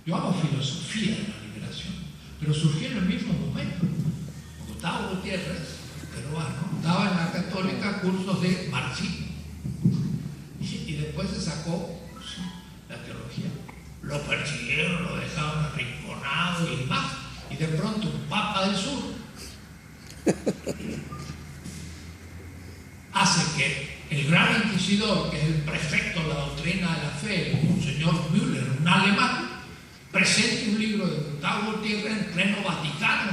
Yo hago filosofía de la liberación, pero surgió en el mismo momento. Gustavo Gutiérrez, peruano, daba en la Católica cursos de marxismo y después se sacó la teología. Lo persiguieron, lo dejaron arrinconado y más. Y de pronto un papa del sur hace que el gran inquisidor, que es el prefecto de la doctrina de la fe, el monseñor Müller, un alemán, presente un libro de Gustavo Gutiérrez en pleno Vaticano.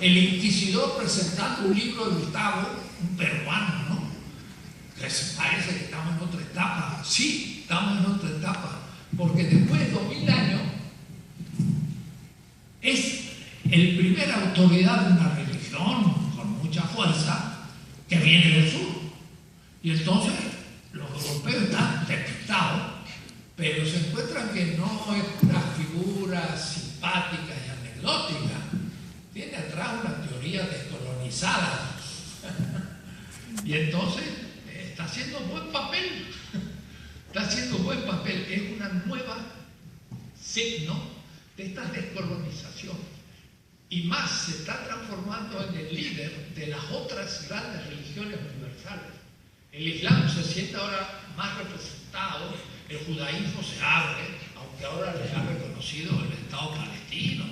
El inquisidor presentando un libro de Gustavo, un peruano, ¿no? Entonces parece que estamos en otra etapa. Sí, estamos en otra etapa, porque después de 2000 años es el primer autoridad de una religión con mucha fuerza que viene del sur. Y entonces los europeos están despistados, pero se encuentran que no es una figura simpática y anecdótica. Tiene atrás una teoría descolonizada. Y entonces está haciendo buen papel. Está haciendo buen papel. Es una nueva signo de esta descolonización. Y más, se está transformando en el líder de las otras grandes religiones universales. El Islam se siente ahora más representado, el judaísmo se abre, aunque ahora les ha reconocido el Estado palestino.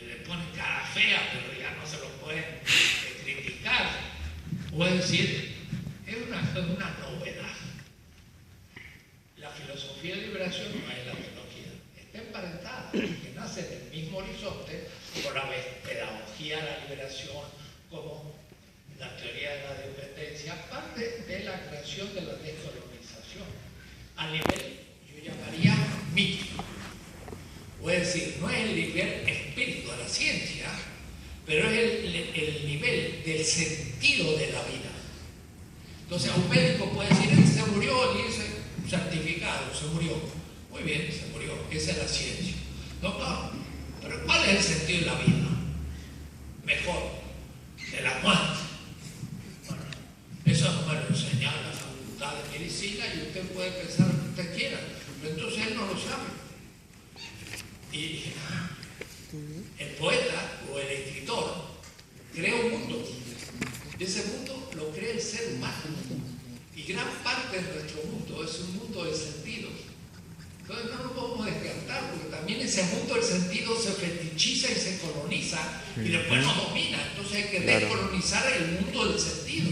Le ponen cara fea, pero ya no se lo pueden criticar. O es decir, es una novedad. La filosofía de liberación no es la teología, está emparentada, que nace del mismo horizonte con la pedagogía de la liberación, como la teoría de la dependencia, parte de la creación de la descolonización, a nivel, yo llamaría, mítico. Es decir, no es el nivel espíritu de la ciencia, pero es el nivel del sentido de la vida. Entonces, a un médico puede decir, él se murió, y dice, certificado, se murió. Muy bien, se murió, esa es la ciencia. Doctor, pero ¿cuál es el sentido de la vida? Mejor, de la muerte. Bueno, eso no me lo enseña la facultad de medicina y usted puede pensar lo que usted quiera, pero entonces él no lo sabe. Y el poeta o el escritor crea un mundo. Y ese mundo lo crea el ser humano. Y gran parte de nuestro mundo es un mundo de sentidos. Entonces no lo podemos descartar, porque también ese mundo del sentido se fetichiza y se coloniza y después nos domina. Entonces hay que descolonizar el mundo del sentido.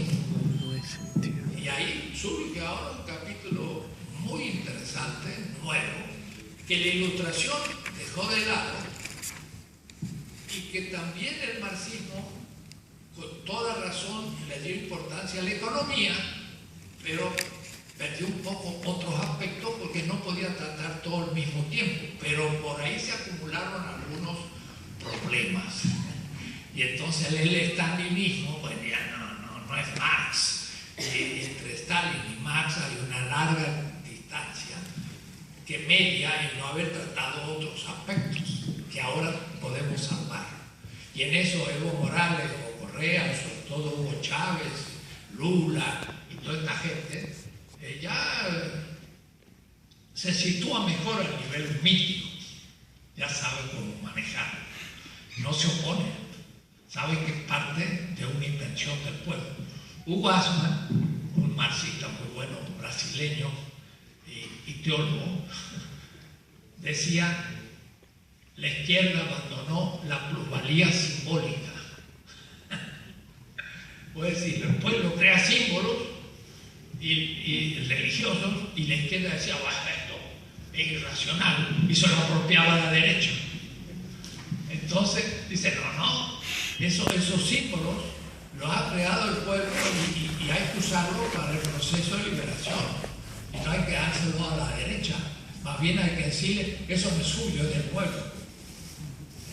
Y ahí surge ahora un capítulo muy interesante, nuevo, que la ilustración dejó de lado y que también el marxismo, con toda razón, le dio importancia a la economía, pero perdió un poco otros aspectos porque no podía tratar todo al mismo tiempo, pero por ahí se acumularon algunos problemas. Y entonces el estalinismo, pues ya no es Marx. Entre Stalin y Marx hay una larga distancia que media en no haber tratado otros aspectos que ahora podemos salvar. Y en eso Evo Morales, Evo Correa, sobre todo Hugo Chávez, Lula y toda esta gente, ya se sitúa mejor a nivel mítico, ya sabe cómo manejarlo, no se opone, sabe que es parte de una invención del pueblo. Hugo Asman, un marxista muy bueno, brasileño y teólogo, decía: la izquierda abandonó la plusvalía simbólica. Puede decir, el pueblo crea símbolos y religiosos, y la izquierda decía, basta, esto es irracional, y se lo apropiaba a la derecha. Entonces dice, no, esos símbolos los ha creado el pueblo y hay que usarlo para el proceso de liberación, y no hay que dárselo a la derecha, más bien hay que decirle, eso no es suyo, es del pueblo.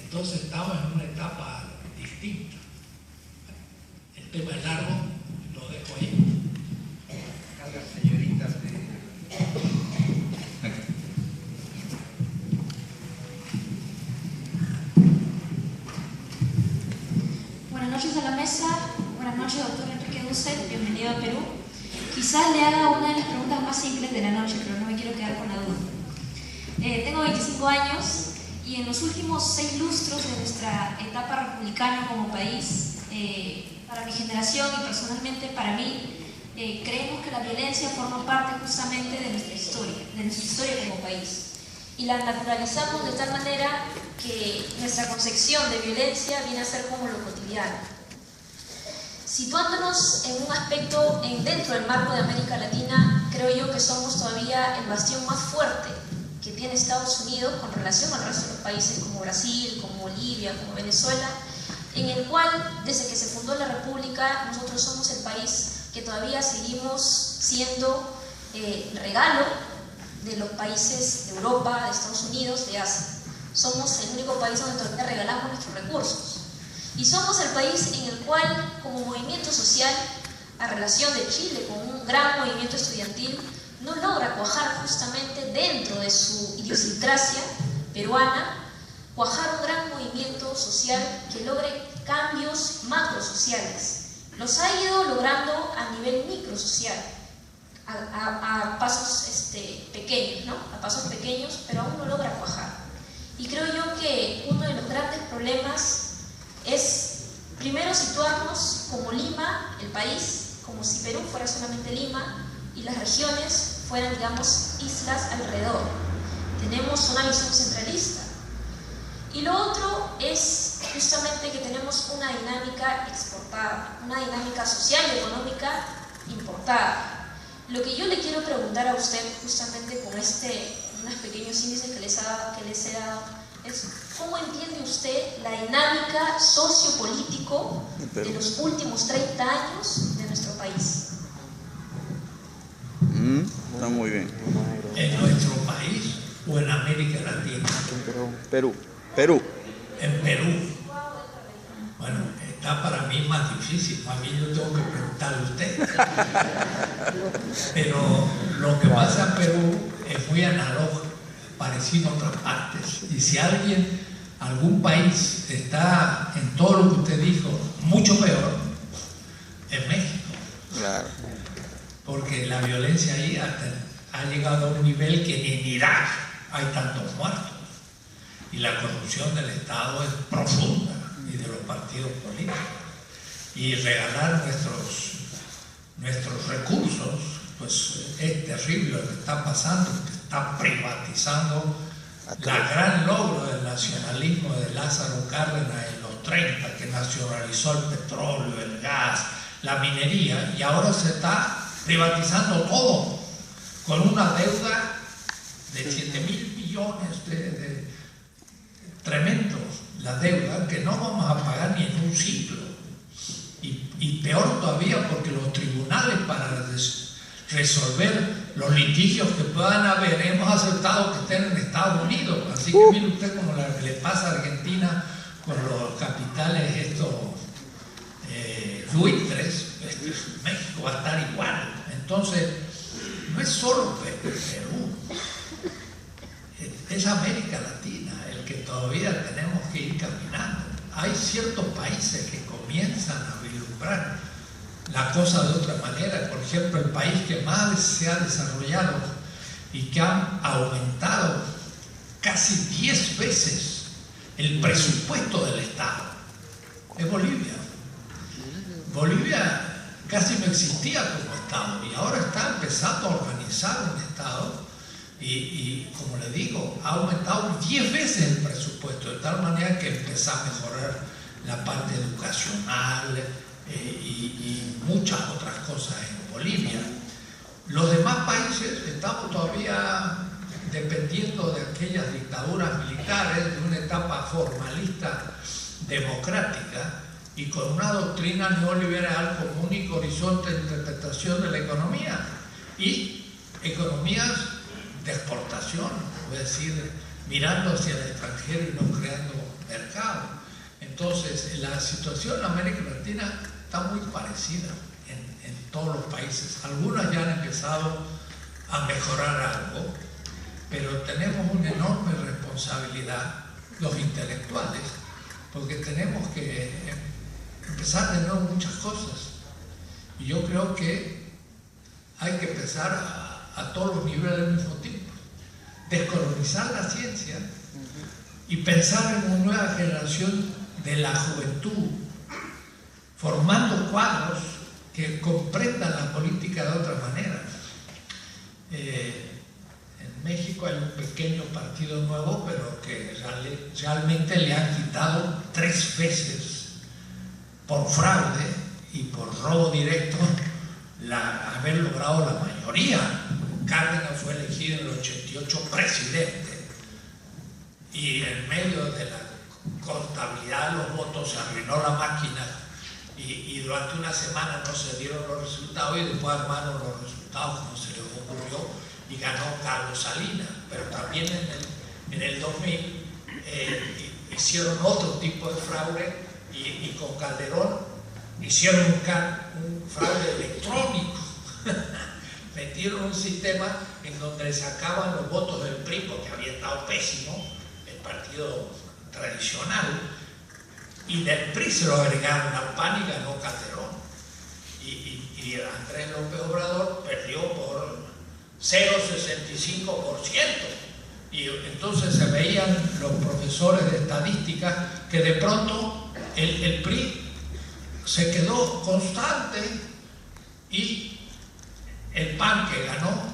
Entonces estamos en una etapa distinta. El tema es largo, lo dejo ahí. A las señoritas de... Buenas noches a la mesa, buenas noches doctor Enrique Dussel, bienvenido a Perú. Quizás le haga una de las preguntas más simples de la noche, pero no me quiero quedar con la duda. 25 años y en los últimos 6 lustros de nuestra etapa republicana como país, para mi generación y personalmente para mí, creemos que la violencia forma parte justamente de nuestra historia como país. Y la naturalizamos de tal manera que nuestra concepción de violencia viene a ser como lo cotidiano. Situándonos en un aspecto dentro del marco de América Latina, creo yo que somos todavía el bastión más fuerte que tiene Estados Unidos con relación al resto de los países como Brasil, como Bolivia, como Venezuela, en el cual, desde que se fundó la República, nosotros somos el país que todavía seguimos siendo regalo de los países de Europa, de Estados Unidos, de Asia. Somos el único país donde todavía regalamos nuestros recursos. Y somos el país en el cual, como movimiento social, a relación de Chile, con un gran movimiento estudiantil, no logra cuajar justamente dentro de su idiosincrasia peruana, cuajar un gran movimiento social que logre cambios macrosociales. Los ha ido logrando a nivel microsocial, a pasos pequeños, ¿no? A pasos pequeños, pero aún no logra cuajar. Y creo yo que uno de los grandes problemas es, primero, situarnos como Lima, el país, como si Perú fuera solamente Lima y las regiones fueran, digamos, islas alrededor. Tenemos una visión centralista. Y lo otro es justamente que tenemos una dinámica exportada, una dinámica social y económica importada. Lo que yo le quiero preguntar a usted, justamente con unos pequeños índices que les he dado, es ¿cómo entiende usted la dinámica sociopolítico de los últimos 30 años de nuestro país? Está muy bien. ¿En nuestro país o en América Latina? Perú. En Perú. Bueno, está para mí más difícil. A mí yo tengo que preguntarle a usted. Pero lo que pasa en Perú es muy analógico, parecido a otras partes. Y si algún país está en todo lo que usted dijo, mucho peor, es México. Claro. Porque la violencia ahí ha llegado a un nivel que ni en Irak hay tantos muertos. Y la corrupción del Estado es profunda y de los partidos políticos. Y regalar nuestros recursos, pues es terrible lo que está pasando, que está privatizando el gran logro del nacionalismo de Lázaro Cárdenas en los 30, que nacionalizó el petróleo, el gas, la minería, y ahora se está privatizando todo con una deuda de 7.000 millones de tremendos, la deuda que no vamos a pagar ni en un siglo. Y peor todavía porque los tribunales, para resolver los litigios que puedan haber, hemos aceptado que estén en Estados Unidos. Así que mire usted como le pasa a Argentina con los capitales estos buitres. México va a estar igual. Entonces, no es solo Perú, es América Latina el que todavía tenemos que ir caminando. Hay ciertos países que comienzan a vislumbrar la cosa de otra manera. Por ejemplo, el país que más se ha desarrollado y que ha aumentado casi 10 veces el presupuesto del Estado es Bolivia. Bolivia casi no existía como Estado y ahora está empezando a organizar un Estado y como le digo, ha aumentado 10 veces el presupuesto, de tal manera que empieza a mejorar la parte educacional y muchas otras cosas en Bolivia. Los demás países estamos todavía dependiendo de aquellas dictaduras militares, de una etapa formalista democrática, y con una doctrina neoliberal como único horizonte de interpretación de la economía y economías de exportación, es decir, mirando hacia el extranjero y no creando mercado. Entonces, la situación en América Latina está muy parecida en todos los países. Algunas ya han empezado a mejorar algo, pero tenemos una enorme responsabilidad, los intelectuales, porque tenemos que empezar de nuevo muchas cosas. Y yo creo que hay que empezar a todos los niveles al mismo tiempo. descolonizar la ciencia y pensar en una nueva generación de la juventud, formando cuadros que comprendan la política de otra manera. En México hay un pequeño partido nuevo, pero que realmente le han quitado 3 veces por fraude y por robo directo haber logrado la mayoría. Cárdenas fue elegido en el 88 presidente y en medio de la contabilidad de los votos se arruinó la máquina y durante una semana no se dieron los resultados y después armaron los resultados como se les ocurrió y ganó Carlos Salinas. Pero también en el 2000 hicieron otro tipo de fraude y con Calderón hicieron un fraude electrónico. Metieron un sistema en donde sacaban los votos del PRI, porque había estado pésimo el partido tradicional, y del PRI se lo agregaron al PAN y ganó Calderón. Y Andrés López Obrador perdió por 0,65%. Y entonces se veían los profesores de estadística que de pronto el PRI se quedó constante y el PAN que ganó,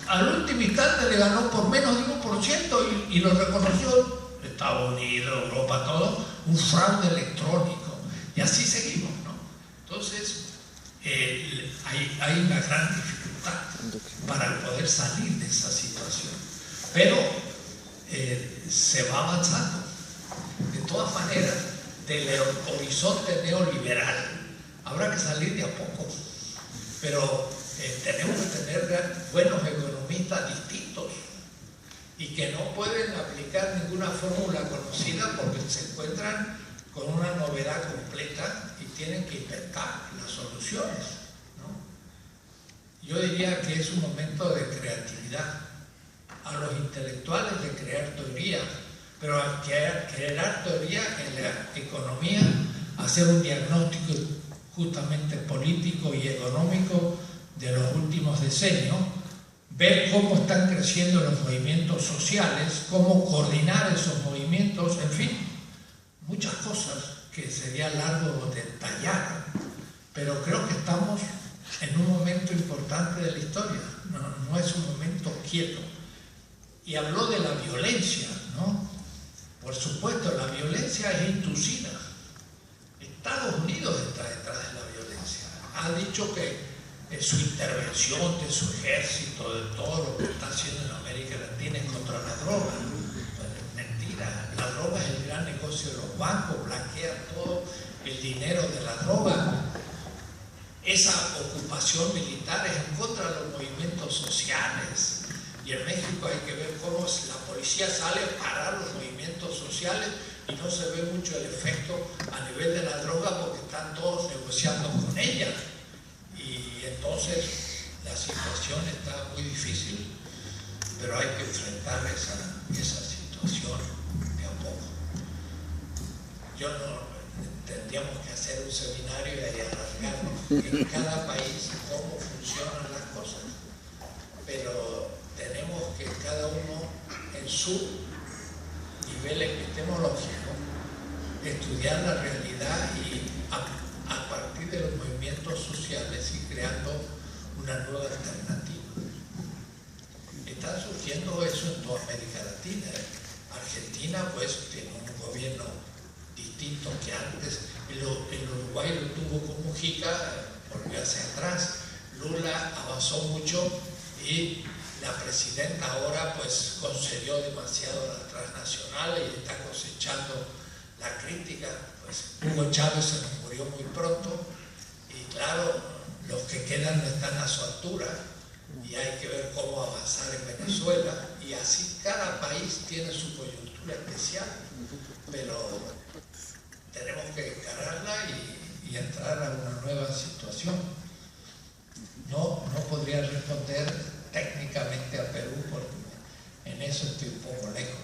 al último instante le ganó por menos de 1% y lo reconoció Estados Unidos, Europa, todo, un fraude electrónico. Y así seguimos, ¿no? Entonces, hay una gran dificultad para poder salir de esa situación. Pero se va avanzando. De todas maneras, del horizonte neoliberal habrá que salir de a poco. Pero tenemos que tener buenos economistas distintos y que no pueden aplicar ninguna fórmula conocida porque se encuentran con una novedad completa y tienen que inventar las soluciones, ¿no? Yo diría que es un momento de creatividad. A los intelectuales de crear teoría, pero al crear teoría en la economía, hacer un diagnóstico justamente político y económico de los últimos decenios, ver cómo están creciendo los movimientos sociales, cómo coordinar esos movimientos, en fin, muchas cosas que sería largo detallar, pero creo que estamos en un momento importante de la historia, no es un momento quieto. Y habló de la violencia, ¿no? Por supuesto, la violencia es inducida. Estados Unidos está detrás de la violencia. Ha dicho que su intervención de su ejército, de todo lo que está haciendo en América Latina es contra la droga. Mentira, la droga es el gran negocio de los bancos, blanquea todo el dinero de la droga. Esa ocupación militar es en contra de los movimientos sociales. Y en México hay que ver cómo la policía sale a parar los movimientos sociales y no se ve mucho el efecto a nivel de la droga porque están todos negociando con ella. Y entonces la situación está muy difícil, pero hay que enfrentar esa situación de a poco. Tendríamos que hacer un seminario y alargarnos en cada país cómo funcionan las cosas, pero tenemos que cada uno en su nivel epistemológico estudiar la realidad y a partir de los movimientos sociales y creando una nueva alternativa. Está surgiendo eso en toda América Latina. Argentina pues tiene un gobierno distinto que antes. El Uruguay lo tuvo con Mujica, volvió hacia atrás. Lula avanzó mucho y la presidenta ahora pues concedió demasiado a las transnacionales y está cosechando la crítica. Pues Hugo Chávez se nos murió muy pronto y claro, los que quedan no están a su altura y hay que ver cómo avanzar en Venezuela y así cada país tiene su coyuntura especial, pero tenemos que encararla y entrar a una nueva situación. No podría responder técnicamente a Perú porque en eso estoy un poco lejos.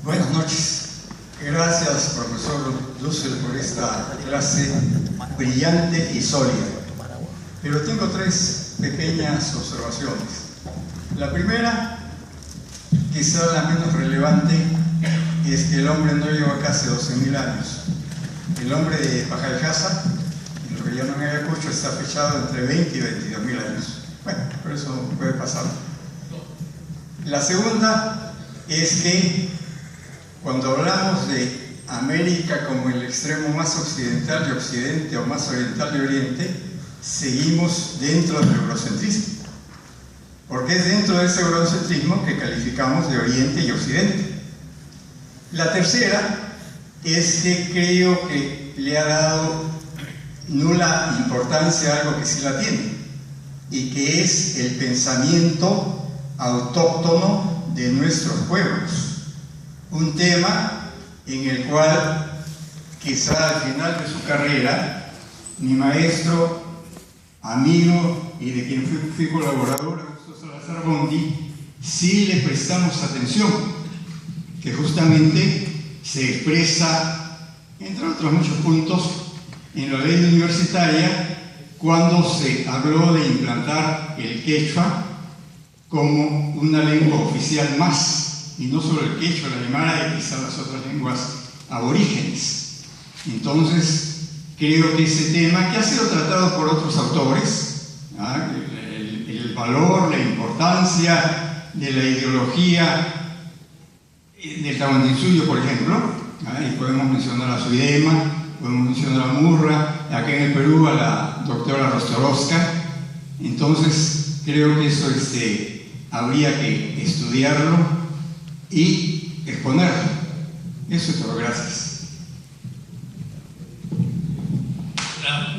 Buenas noches. Gracias, profesor Dussel, por esta clase brillante y sólida. Pero tengo tres pequeñas observaciones. La primera, quizá la menos relevante, es que el hombre no llegó acá hace 12.000 años. El hombre de Pajalcasa, en lo que llaman Ayacucho, está fechado entre 20 y 22.000 años. Bueno, pero eso puede pasar. La segunda es que cuando hablamos de América como el extremo más occidental de Occidente o más oriental de Oriente, seguimos dentro del eurocentrismo. Porque es dentro de ese eurocentrismo que calificamos de Oriente y Occidente. La tercera es que creo que le ha dado nula importancia a algo que sí la tiene, y que es el pensamiento autóctono de nuestros pueblos. Un tema en el cual, quizá al final de su carrera, mi maestro, amigo y de quien fui colaborador, Augusto Salazar Bondi, sí le prestamos atención, que justamente se expresa, entre otros muchos puntos, en la ley universitaria, cuando se habló de implantar el quechua como una lengua oficial más, y no solo el quechua, el aymara y quizás las otras lenguas aborígenes. Entonces, creo que ese tema, que ha sido tratado por otros autores, el valor, la importancia de la ideología del Tahuantinsuyo, por ejemplo, y podemos mencionar a Zuidema, podemos mencionar a Murra, acá en el Perú a la doctora Rostorowska. Entonces, creo que eso habría que estudiarlo y exponerlo. Eso es todo, gracias.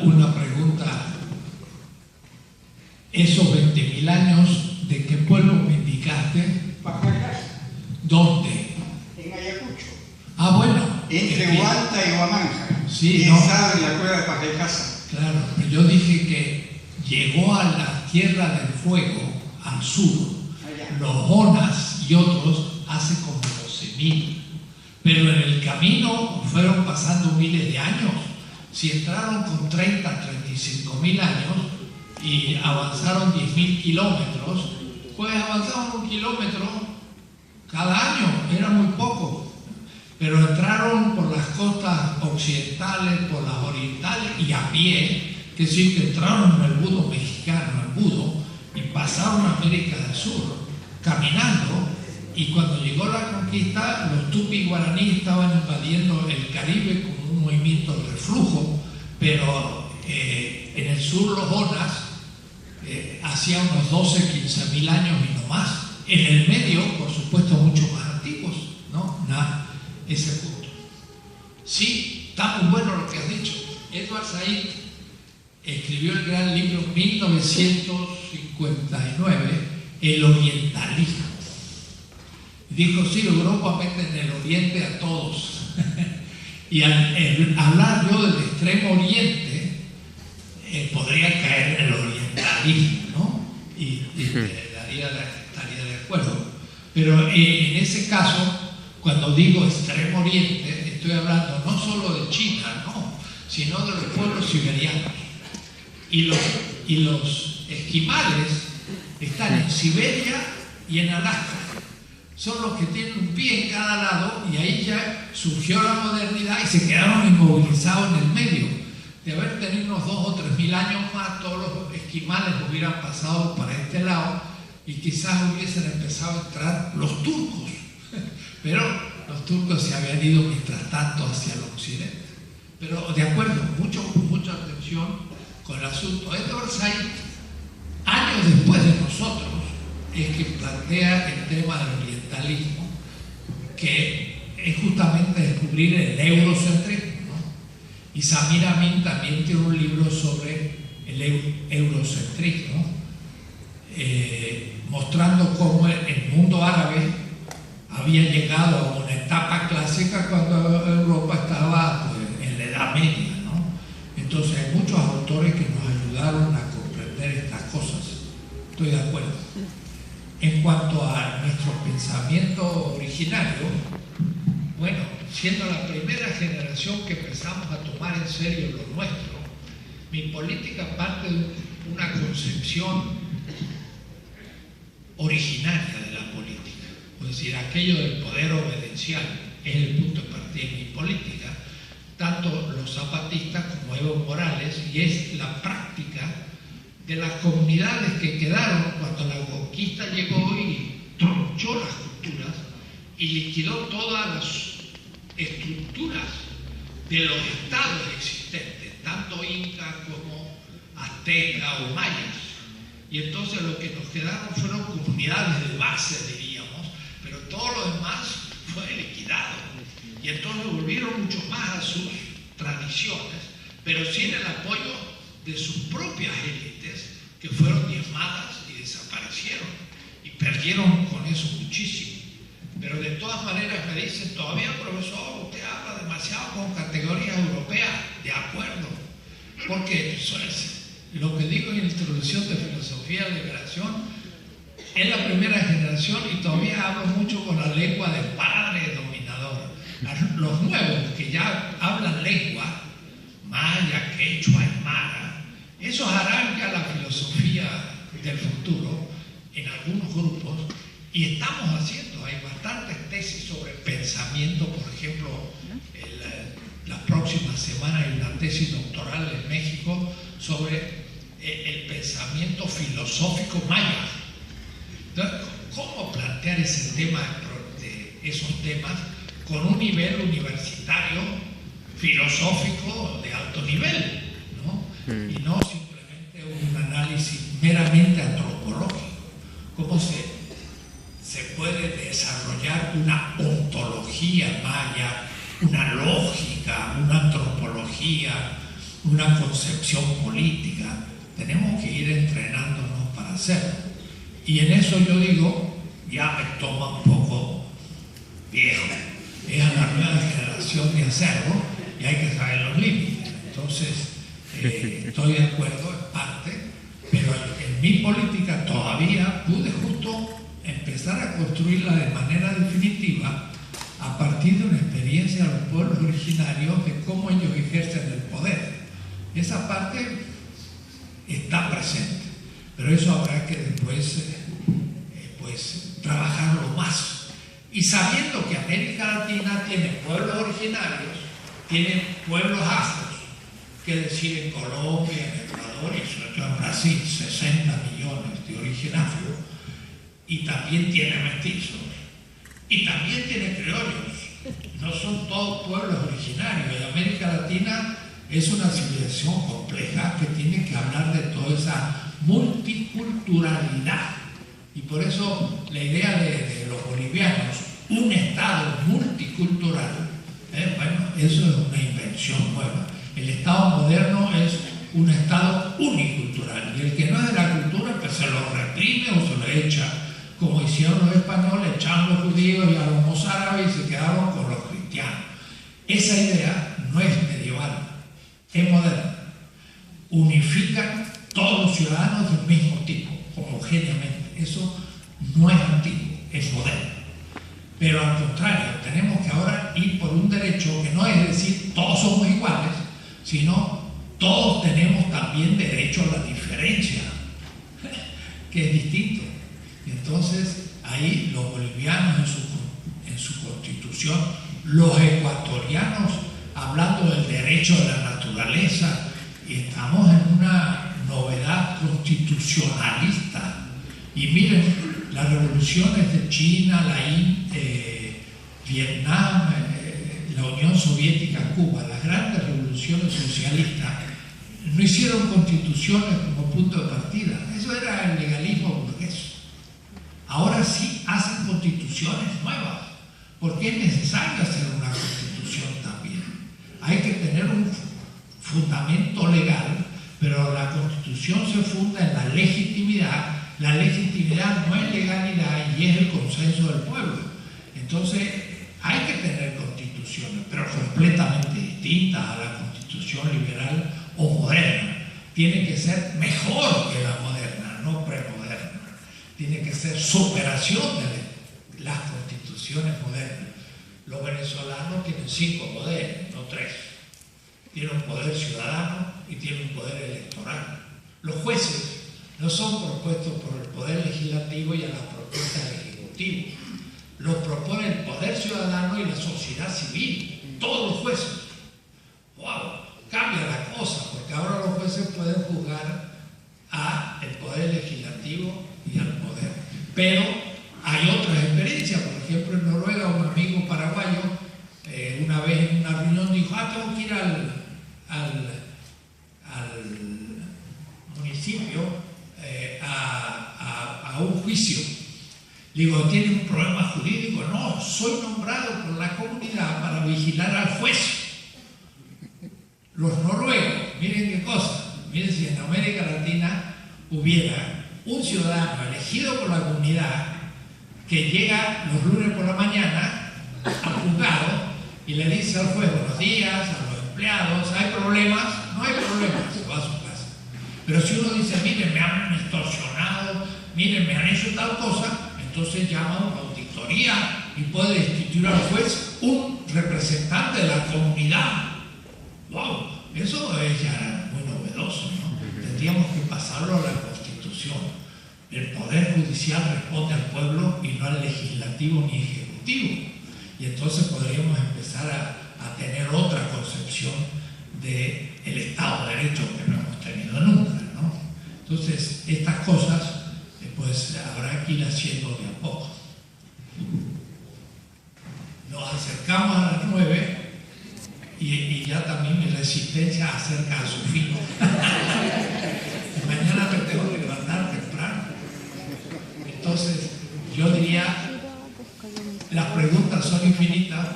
Una pregunta. ¿Esos 20.000 años de qué pueblo me indicaste? Pajalcasa. ¿Dónde? En Ayacucho. Ah, bueno. Entre Huanta y Huamanja. Sí, y no. está en la cueva de Pajalcasa. Claro, pero yo dije que llegó a la Tierra del Fuego, al sur, los Onas y otros hace como 12.000. Pero en el camino fueron pasando miles de años. Si entraron con 35.000 años y avanzaron 10.000 kilómetros, pues avanzaron 1 kilómetro cada año, era muy poco. Pero entraron por las costas occidentales, por las orientales y a pie, que sí que entraron en el Budo mexicano, el Budo, y pasaron a América del Sur, caminando. Y cuando llegó la conquista, los tupi guaraní estaban invadiendo el Caribe con un movimiento de reflujo, pero en el sur los Onas hacían unos 12.000, 15.000 años y no más. En el medio, por supuesto, mucho más antiguos, ¿no? Ese punto. Sí, está muy bueno lo que has dicho. Edward Said escribió el gran libro 1959, El Orientalismo. Dijo, sí, Europa mete en el Oriente a todos. Y al hablar yo del Extremo Oriente, podría caer en el orientalismo, ¿no? Y estaría de acuerdo. Pero en ese caso, cuando digo Extremo Oriente, estoy hablando no solo de China, no, sino de los pueblos siberianos. Y los esquimales están en Siberia y en Alaska. Son los que tienen un pie en cada lado, y ahí ya surgió la modernidad y se quedaron inmovilizados en el medio. De haber tenido unos 2.000 o 3.000 años más, todos los esquimales hubieran pasado para este lado y quizás hubiesen empezado a entrar los turcos. Pero los turcos se habían ido mientras tanto hacia el occidente. Pero de acuerdo, mucha atención con el asunto. Edward Said, años después de nosotros, es que plantea el tema del orientalismo, que es justamente descubrir el eurocentrismo, ¿no? Y Samir Amin también tiene un libro sobre el eurocentrismo, mostrando cómo el mundo árabe había llegado a una etapa clásica cuando Europa estaba, pues, en la Edad Media, ¿no? Entonces hay muchos autores que nos ayudaron a comprender estas cosas. Estoy de acuerdo. En cuanto a nuestro pensamiento originario, bueno, siendo la primera generación que empezamos a tomar en serio lo nuestro, Mi política parte de una concepción originaria de la política, es decir, aquello del poder obediencial es el punto de partida de mi política, tanto los zapatistas como Evo Morales, y es la práctica de las comunidades que quedaron cuando la conquista llegó y tronchó las culturas y liquidó todas las estructuras de los estados existentes, tanto incas como aztecas o mayas. Y entonces lo que nos quedaron fueron comunidades de base, diríamos, pero todo lo demás fue liquidado. Y entonces volvieron mucho más a sus tradiciones, pero sin el apoyo de sus propias élites, que fueron diezmadas y desaparecieron. Y perdieron con eso muchísimo. Pero de todas maneras me dicen, todavía profesor, usted habla demasiado con categorías europeas. De acuerdo, porque eso es lo que digo en la introducción de filosofía de liberación. Es la primera generación y todavía hablo mucho con la lengua del padre dominador. Los nuevos que ya hablan lengua, maya, quechua, aymara, esos harán ya la filosofía del futuro en algunos grupos, y estamos haciendo, hay bastantes tesis sobre pensamiento. Por ejemplo, la próxima semana hay una tesis doctoral en México sobre el pensamiento filosófico maya. Entonces, ¿cómo plantear ese tema, esos temas, con un nivel universitario, filosófico de alto nivel, ¿no? Y no simplemente un análisis meramente antropológico? ¿Cómo se puede desarrollar una ontología maya, una lógica, una antropología, una concepción política? Tenemos que ir entrenándonos para hacerlo. Y en eso yo digo, ya me toma un poco viejo, es a la nueva generación de hacerlo y hay que saber los límites. Entonces, estoy de acuerdo en parte, pero en mi política todavía pude justo empezar a construirla de manera definitiva a partir de una experiencia de los pueblos originarios, de cómo ellos ejercen el poder. Esa parte está presente, pero eso habrá que después trabajarlo más. Y sabiendo que América Latina tiene pueblos originarios, tiene pueblos afros, que decir en Colombia, en Ecuador y sobre todo en Brasil, 60 millones de origen afro, y también tiene mestizos, y también tiene criollos. No son todos pueblos originarios. Y América Latina es una civilización compleja que tiene que hablar de toda esa multiculturalidad. Y por eso la idea de los bolivianos, un Estado multicultural, bueno, eso es una invención nueva. El Estado moderno es un Estado unicultural, y el que no es de la cultura, pues se lo reprime o se lo echa, como hicieron los españoles, echaron a los judíos y a los mozárabes y se quedaron con los cristianos. Esa idea no es medieval, es moderna. Unifican todos los ciudadanos del mismo tipo, homogéneamente. Eso no es antiguo, es moderno. Pero al contrario, tenemos que ahora ir por un derecho que no es decir todos somos iguales, sino todos tenemos también derecho a la diferencia, que es distinto. Y entonces ahí los bolivianos en su constitución, los ecuatorianos hablando del derecho de la naturaleza, y estamos en una novedad constitucionalista. Y miren, las revoluciones de China, Vietnam, la Unión Soviética, Cuba, las grandes revoluciones socialistas, no hicieron constituciones como punto de partida. Eso era el legalismo burgués. Ahora sí hacen constituciones nuevas, porque es necesario hacer una constitución también. Hay que tener un fundamento legal, pero la constitución se funda en la legitimidad. La legitimidad no es legalidad y es el consenso del pueblo. Entonces hay que tener constituciones, pero completamente distintas a la constitución liberal o moderna. Tiene que ser mejor que la moderna, no premoderna. Tiene que ser superación de las constituciones modernas. Los venezolanos tienen 5 poderes, no 3. Tienen un poder ciudadano y tiene un poder electoral. Los jueces no son propuestos por el Poder Legislativo y a las propuestas del Ejecutivo. Los propone el Poder Ciudadano y la sociedad civil, todos los jueces. ¡Wow! Cambia la cosa, porque ahora los jueces pueden juzgar al Poder Legislativo y al Poder. Pero hay otras experiencias. Por ejemplo, en Noruega, un amigo paraguayo una vez en una reunión dijo: tengo que ir al municipio a un juicio. Digo, ¿tiene un problema jurídico? No, soy nombrado por la comunidad para vigilar al juez. Los noruegos, miren qué cosa, miren si en América Latina hubiera un ciudadano elegido por la comunidad que llega los lunes por la mañana al juzgado y le dice al juez buenos días, a los empleados, ¿hay problemas? No hay problemas, se va a su casa. Pero si uno dice, miren, me han extorsionado, miren, me han hecho tal cosa, entonces llama a una auditoría y puede destituir al juez un representante de la comunidad. ¡Wow! Eso es ya muy novedoso, ¿no? Tendríamos que pasarlo a la Constitución. El Poder Judicial responde al pueblo y no al Legislativo ni Ejecutivo. Y entonces podríamos empezar a tener otra concepción del Estado de Derecho que no hemos tenido nunca, ¿no? Entonces, estas cosas pues habrá que ir haciendo de a poco. Nos acercamos a las 9 y ya también mi resistencia acerca a su fin. Mañana me tengo que levantar temprano. Entonces, yo diría, las preguntas son infinitas,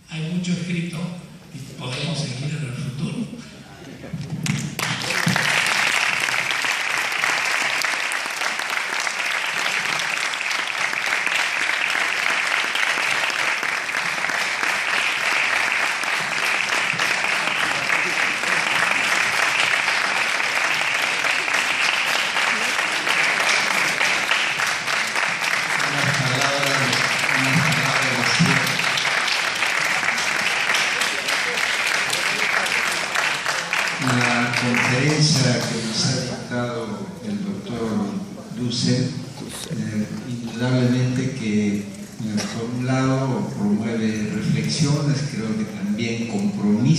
hay mucho escrito y podemos seguir en el futuro. La conferencia que nos ha dictado el doctor Dussel, indudablemente que por un lado promueve reflexiones, creo que también compromiso.